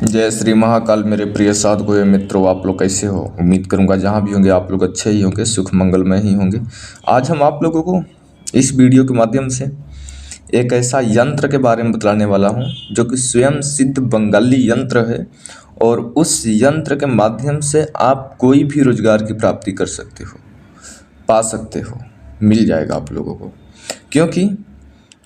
जय श्री महाकाल। मेरे प्रिय साधु मित्रों, आप लोग कैसे हो? उम्मीद करूंगा जहां भी होंगे आप लोग अच्छे ही होंगे, सुख मंगलमय ही होंगे। आज हम आप लोगों को इस वीडियो के माध्यम से एक ऐसा यंत्र के बारे में बतलाने वाला हूं जो कि स्वयं सिद्ध बंगाली यंत्र है। और उस यंत्र के माध्यम से आप कोई भी रोजगार की प्राप्ति कर सकते हो, पा सकते हो, मिल जाएगा आप लोगों को। क्योंकि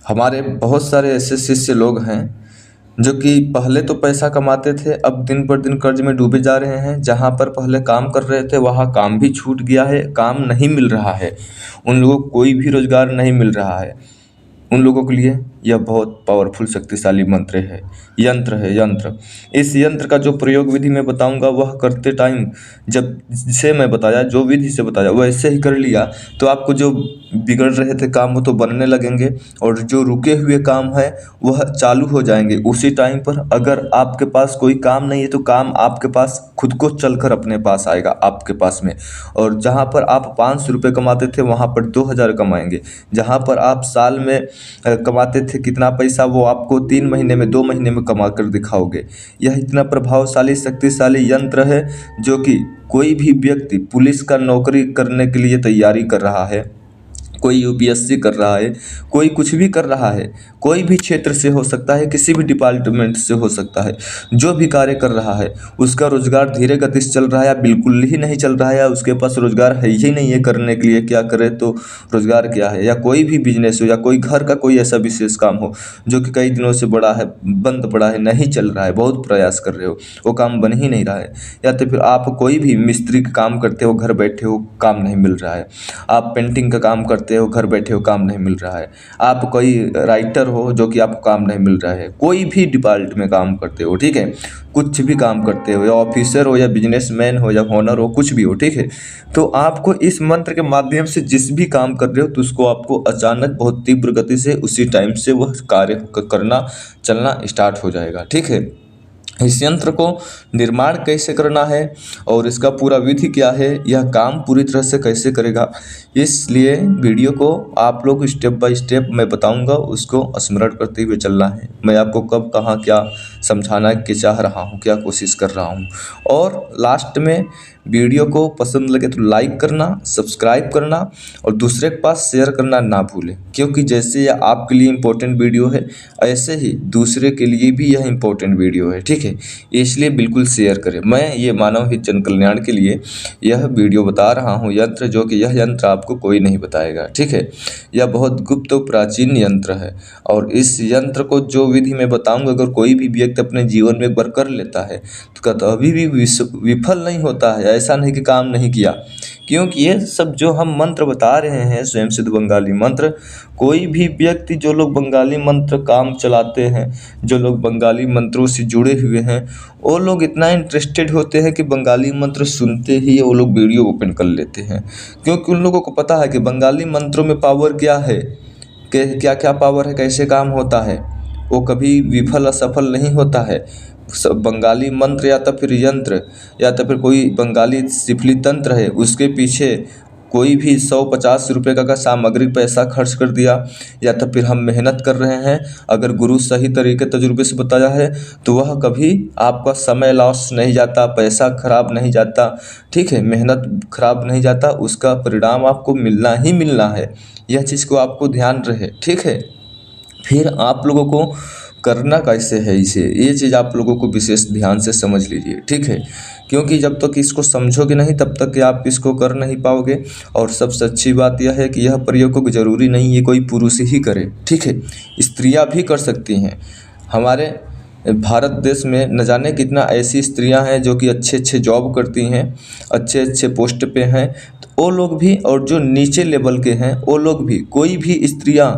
हमारे बहुत सारे ऐसे शिष्य लोग हैं जो कि पहले तो पैसा कमाते थे, अब दिन पर दिन कर्ज में डूबे जा रहे हैं। जहाँ पर पहले काम कर रहे थे वहाँ काम भी छूट गया है, काम नहीं मिल रहा है, उन लोगों को कोई भी रोजगार नहीं मिल रहा है। उन लोगों के लिए यह बहुत पावरफुल शक्तिशाली मंत्र है, यंत्र है। यंत्र, इस यंत्र का जो प्रयोग विधि मैं बताऊंगा वह करते टाइम जब से मैं बताया, जो विधि से बताया वैसे ही कर लिया तो आपको जो बिगड़ रहे थे काम वो तो बनने लगेंगे, और जो रुके हुए काम है वह चालू हो जाएंगे उसी टाइम पर। अगर आपके पास कोई काम नहीं है तो काम आपके पास खुद को चलकर अपने पास आएगा, आपके पास में। और जहाँ पर आप 500 रुपये कमाते थे वहाँ पर 2000 कमाएंगे। जहाँ पर आप साल में कमाते थे कितना पैसा, वो आपको 3 महीने में, 2 महीने में कमा कर दिखाओगे। यह इतना प्रभावशाली शक्तिशाली यंत्र है जो कि कोई भी व्यक्ति पुलिस का नौकरी करने के लिए तैयारी कर रहा है, कोई यूपीएससी कर रहा है, कोई कुछ भी कर रहा है, कोई भी क्षेत्र से हो सकता है, किसी भी डिपार्टमेंट से हो सकता है, जो भी कार्य कर रहा है उसका रोजगार धीरे गति से चल रहा है या बिल्कुल ही नहीं चल रहा है, या उसके पास रोजगार है ही नहीं है करने के लिए, क्या करे तो रोजगार क्या है, या कोई भी बिजनेस हो या कोई घर का कोई ऐसा विशेष काम हो जो कि कई दिनों से बड़ा है, बंद पड़ा है, नहीं चल रहा है, बहुत प्रयास कर रहे हो, वो काम बन ही नहीं रहा है। या तो फिर आप कोई भी मिस्त्री का काम करते हो, घर बैठे हो, काम नहीं मिल रहा है। आप पेंटिंग का काम करते हो, घर बैठे हो, काम नहीं मिल रहा है। आप कोई राइटर हो जो कि आपको काम नहीं मिल रहा है। कोई भी डिपार्टमेंट में काम करते हो, ठीक है, कुछ भी काम करते हो, या ऑफिसर हो या बिजनेसमैन हो या ओनर हो, कुछ भी हो, ठीक है, तो आपको इस मंत्र के माध्यम से जिस भी काम कर रहे हो तो उसको आपको अचानक बहुत तीव्र गति से उसी टाइम से वह कार्य करना, चलना स्टार्ट हो जाएगा। ठीक है, इस यंत्र को निर्माण कैसे करना है और इसका पूरा विधि क्या है, यह काम पूरी तरह से कैसे करेगा, इसलिए वीडियो को आप लोग स्टेप बाय स्टेप मैं बताऊंगा, उसको स्मरण करते हुए चलना है। मैं आपको कब कहाँ क्या समझाना के चाह रहा हूँ, क्या कोशिश कर रहा हूँ। और लास्ट में वीडियो को पसंद लगे तो लाइक करना, सब्सक्राइब करना और दूसरे के पास शेयर करना ना भूलें, क्योंकि जैसे यह आपके लिए इम्पोर्टेंट वीडियो है ऐसे ही दूसरे के लिए भी यह इम्पोर्टेंट वीडियो है। ठीक है, इसलिए बिल्कुल शेयर करें। मैं ये मानव हित जन कल्याण के लिए यह वीडियो बता रहा हूँ यंत्र, जो कि यह यंत्र आपको कोई नहीं बताएगा। ठीक है, यह बहुत गुप्त और प्राचीन यंत्र है, और इस यंत्र को जो विधि मैं बताऊंगा अगर कोई भी व्यक्ति अपने जीवन में एक बार कर लेता है तो कभी भी विफल नहीं होता है। ऐसा नहीं कि काम नहीं किया, क्योंकि ये सब जो हम मंत्र बता रहे हैं स्वयं सिद्ध बंगाली मंत्र, कोई भी व्यक्ति, जो लोग बंगाली मंत्र काम चलाते हैं, जो लोग बंगाली मंत्रों से जुड़े हुए हैं, वो लोग इतना इंटरेस्टेड होते हैं कि बंगाली मंत्र सुनते ही वो लोग वीडियो ओपन कर लेते हैं, क्योंकि उन लोगों को पता है कि बंगाली मंत्रों में पावर क्या है, कि क्या क्या पावर है, कैसे काम होता है, वो कभी विफल असफल नहीं होता है। सब बंगाली मंत्र या तो फिर यंत्र या तो फिर कोई बंगाली सिफली तंत्र है, उसके पीछे कोई भी 100-50 रुपये का सामग्री पैसा खर्च कर दिया, या तो फिर हम मेहनत कर रहे हैं, अगर गुरु सही तरीके तजुर्बे से बताया है तो वह कभी आपका समय लॉस नहीं जाता, पैसा खराब नहीं जाता, ठीक है, मेहनत खराब नहीं जाता, उसका परिणाम आपको मिलना ही मिलना है। यह चीज़ को आपको ध्यान रहे। ठीक है, फिर आप लोगों को करना कैसे है इसे, ये चीज़ आप लोगों को विशेष ध्यान से समझ लीजिए। ठीक है, क्योंकि जब तक इसको समझोगे नहीं तब तक आप इसको कर नहीं पाओगे। और सबसे अच्छी बात यह है कि यह प्रयोग ज़रूरी नहीं है कोई पुरुष ही करे, ठीक है, स्त्रियां भी कर सकती हैं। हमारे भारत देश में न जाने कितना ऐसी स्त्रियां हैं जो कि अच्छे अच्छे जॉब करती हैं, अच्छे अच्छे पोस्ट पे हैं, तो वो लोग भी, और जो नीचे लेवल के हैं वो लोग भी, कोई भी स्त्रियां,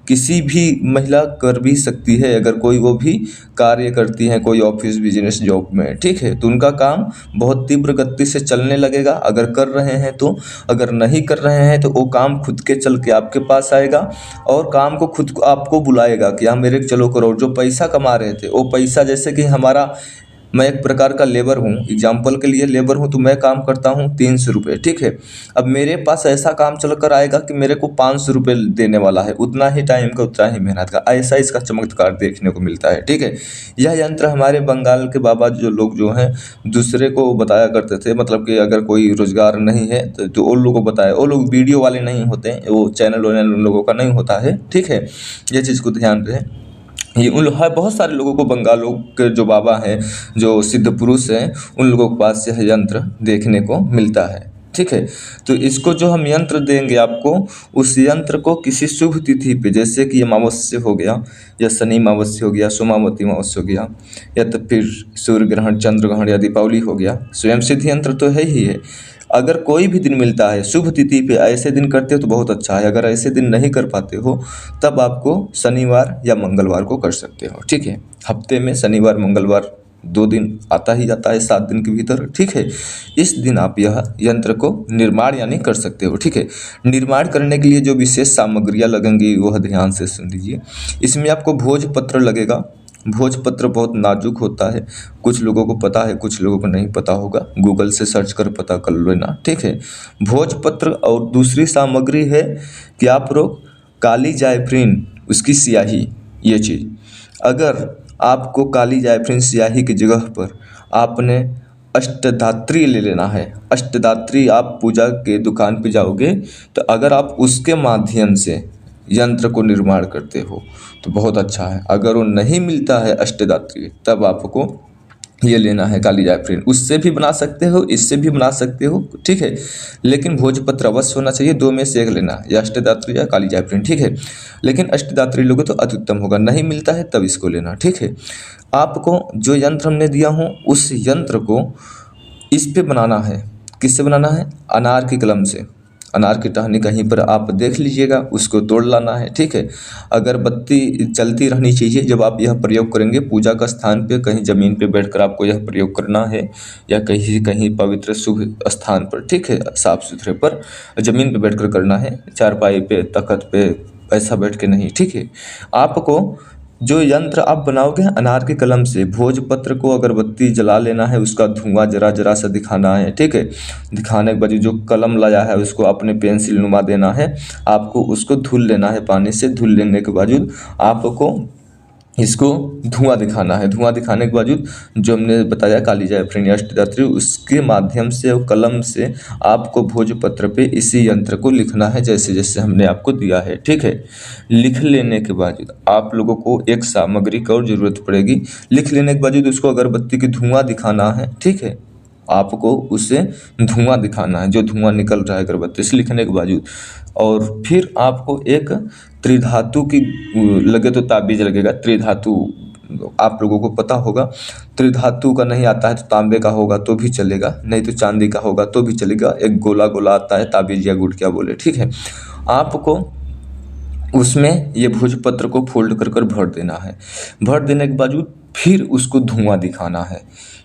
किसी भी महिला कर भी सकती है अगर कोई वो भी कार्य करती हैं कोई ऑफिस बिजनेस जॉब में। ठीक है, तो उनका काम बहुत तीव्र गति से चलने लगेगा अगर कर रहे हैं तो। अगर नहीं कर रहे हैं तो वो काम खुद के चल के आपके पास आएगा और काम को खुद को आपको बुलाएगा कि हाँ मेरे चलो करो। जो पैसा कमा रहे थे वो पैसा, जैसे कि हमारा मैं एक प्रकार का लेबर हूँ, एग्जाम्पल के लिए लेबर हूँ, तो मैं काम करता हूँ 300 रुपये, ठीक है। अब मेरे पास ऐसा काम चल कर आएगा कि मेरे को 500 रुपये देने वाला है, उतना ही टाइम का उतना ही मेहनत का, ऐसा इसका चमत्कार देखने को मिलता है, ठीक है। यह यंत्र हमारे बंगाल के बाबा जो लोग जो हैं दूसरे को बताया करते थे, मतलब कि अगर कोई रोजगार नहीं है तो वो लोगों को बताया, वो लोग वीडियो वाले नहीं होते, वो चैनल वैनल उन लोगों का नहीं होता है, ठीक है। ये चीज़ को ध्यान रहे। ये है बहुत सारे लोगों को, बंगालों के जो बाबा हैं, जो सिद्ध पुरुष हैं, उन लोगों के पास यह यंत्र देखने को मिलता है, ठीक है। तो इसको जो हम यंत्र देंगे आपको, उस यंत्र को किसी शुभ तिथि पे, जैसे कि अमावस्या हो गया, या शनि अमावस्या हो गया, सोमावती अमावस्या हो गया, या तो फिर सूर्य ग्रहण, चंद्र ग्रहण या दीपावली हो गया, स्वयं सिद्ध यंत्र तो है ही है। अगर कोई भी दिन मिलता है शुभ तिथि पे, ऐसे दिन करते हो तो बहुत अच्छा है। अगर ऐसे दिन नहीं कर पाते हो तब आपको शनिवार या मंगलवार को कर सकते हो, ठीक है। हफ्ते में शनिवार मंगलवार 2 दिन आता ही आता है 7 दिन के भीतर, ठीक है। इस दिन आप यह यंत्र को निर्माण यानी कर सकते हो, ठीक है। निर्माण करने के लिए जो विशेष सामग्रियाँ लगेंगी वह ध्यान से सुन लीजिए। इसमें आपको भोजपत्र लगेगा। भोजपत्र बहुत नाजुक होता है, कुछ लोगों को पता है, कुछ लोगों को नहीं पता होगा, गूगल से सर्च कर पता कर लेना, ठीक है। भोजपत्र और दूसरी सामग्री है कि आप लोग काली जायफरीन, उसकी स्याही, ये चीज़। अगर आपको काली जायफरीन स्याही की जगह पर आपने अष्टधात्री ले लेना है। अष्टधात्री आप पूजा के दुकान पे जाओगे तो अगर आप उसके माध्यम से यंत्र को निर्माण करते हो तो बहुत अच्छा है। अगर वो नहीं मिलता है अष्टधात्री, तब आपको ये लेना है काली जायफरीन। उससे भी बना सकते हो, इससे भी बना सकते हो, ठीक है। लेकिन भोजपत्र अवश्य होना चाहिए, 2 में से एक लेना, या अष्टधात्री या काली जायफरीन, ठीक है। लेकिन अष्टधात्री लोगे तो अति उत्तम होगा, नहीं मिलता है तब इसको लेना, ठीक है। आपको जो यंत्र हमने दिया हूँ उस यंत्र को इस पे बनाना है। किससे बनाना है? अनार की कलम से। अनार की टहनी कहीं पर आप देख लीजिएगा, उसको तोड़ लाना है, ठीक है। अगरबत्ती चलती रहनी चाहिए जब आप यह प्रयोग करेंगे। पूजा का स्थान पे कहीं ज़मीन पे बैठकर आपको यह प्रयोग करना है, या कहीं कहीं पवित्र शुभ स्थान पर, ठीक है, साफ सुथरे पर ज़मीन पे बैठकर करना है, चारपाई पे, तख्त पे ऐसा बैठ के नहीं, ठीक है। आपको जो यंत्र आप बनाओगे अनार की कलम से, भोजपत्र को अगरबत्ती जला लेना है, उसका धुआं जरा जरा सा दिखाना है, ठीक है। दिखाने के बाद जो कलम लाया है उसको अपने पेंसिल नुमा देना है। आपको उसको धुल लेना है पानी से। धुल लेने के बावजूद आपको इसको धुआं दिखाना है। धुआं दिखाने के बावजूद जो हमने बताया काली जायफरीन अष्टधात्री, उसके माध्यम से और कलम से आपको भोजपत्र पे इसी यंत्र को लिखना है, जैसे जैसे हमने आपको दिया है, ठीक है। लिख लेने के बावजूद आप लोगों को एक सामग्री की और ज़रूरत पड़ेगी। लिख लेने के बावजूद उसको अगरबत्ती की धुआं दिखाना है, ठीक है। आपको उससे धुआं दिखाना है, जो धुआं निकल रहा है अगरबत्ती से, लिखने के बावजूद। और फिर आपको एक त्रिधातु की लगे तो ताबीज लगेगा। त्रिधातु आप लोगों को पता होगा। त्रिधातु का नहीं आता है तो तांबे का होगा तो भी चलेगा, नहीं तो चांदी का होगा तो भी चलेगा। एक गोला गोला आता है ताबीज या गुड़ क्या बोले, ठीक है। आपको उसमें ये भोजपत्र को फोल्ड कर कर भर देना है। भर देने के बावजूद फिर उसको धुआं दिखाना है,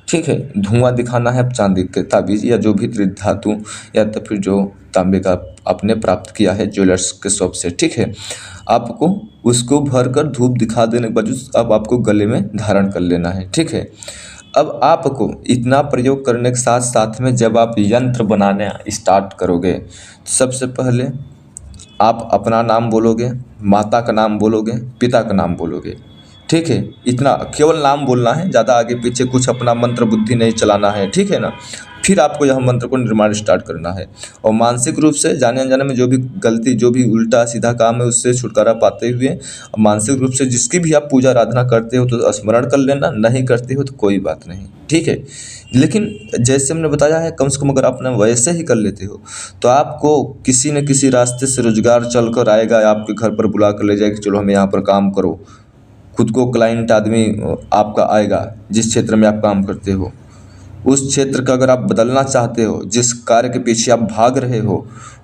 ठीक है। धुआं दिखाना है चांदी के ताबीज या जो भी त्रिधातु, या तो फिर जो तांबे का आपने प्राप्त किया है ज्वेलर्स के शॉप से, ठीक है। आपको उसको भर कर धूप दिखा देने के बाद अब आपको गले में धारण कर लेना है, ठीक है। अब आपको इतना प्रयोग करने के साथ साथ में जब आप यंत्र बनाने स्टार्ट करोगे, सबसे पहले आप अपना नाम बोलोगे, माता का नाम बोलोगे, पिता का नाम बोलोगे, ठीक है। इतना केवल नाम बोलना है, ज़्यादा आगे पीछे कुछ अपना मंत्र बुद्धि नहीं चलाना है, ठीक है ना। फिर आपको यह मंत्र को निर्माण स्टार्ट करना है। और मानसिक रूप से जाने अनजाने में जो भी गलती, जो भी उल्टा सीधा काम है उससे छुटकारा पाते हुए मानसिक रूप से जिसकी भी आप पूजा आराधना करते हो तो स्मरण कर लेना, नहीं करते हो तो कोई बात नहीं, ठीक है। लेकिन जैसे हमने बताया है, कम से कम अगर आप ना वैसे ही कर लेते हो तो आपको किसी न किसी रास्ते से रोजगार चल कर आएगा। आपके घर पर बुला कर ले जाएगा, चलो हमें यहाँ पर काम करो। खुद को क्लाइंट आदमी आपका आएगा जिस क्षेत्र में आप काम करते हो। उस क्षेत्र का अगर आप बदलना चाहते हो, जिस कार्य के पीछे आप भाग रहे हो,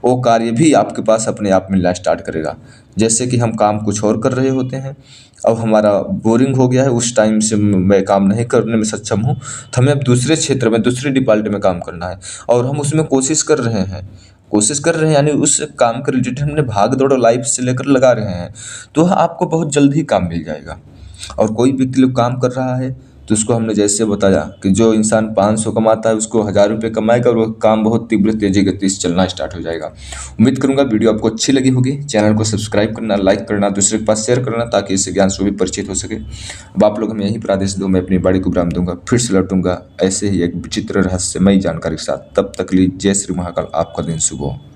वो कार्य भी आपके पास अपने आप मिलना स्टार्ट करेगा। जैसे कि हम काम कुछ और कर रहे होते हैं, अब हमारा बोरिंग हो गया है, उस टाइम से मैं काम नहीं करने में सक्षम हूँ, तो हमें अब दूसरे क्षेत्र में, दूसरे डिपार्टमेंट में काम करना है और हम उसमें कोशिश कर रहे हैं। यानी उस काम के रिलेटेड हमने भाग दौड़ लाइफ से लेकर लगा रहे हैं, तो आपको बहुत जल्द ही काम मिल जाएगा। और कोई व्यक्ति लोग काम कर रहा है तो उसको हमने जैसे बताया कि जो इंसान 500 कमाता है उसको 1000 रुपये कमाएगा और वह काम बहुत तीव्र तेजी गति से चलना स्टार्ट हो जाएगा। उम्मीद करूंगा वीडियो आपको अच्छी लगी होगी। चैनल को सब्सक्राइब करना, लाइक करना, दूसरे के पास शेयर करना ताकि इससे ज्ञान से भी परिचित हो सके। अब आप लोग हमें यहीं पर आदेश दो, मैं अपनी बाड़ी को विराम दूंगा, फिर से लौटूंगा ऐसे ही एक विचित्र रहस्यमयी जानकारी के साथ। तब तक लिए जय श्री महाकाल, आपका दिन शुभ हो।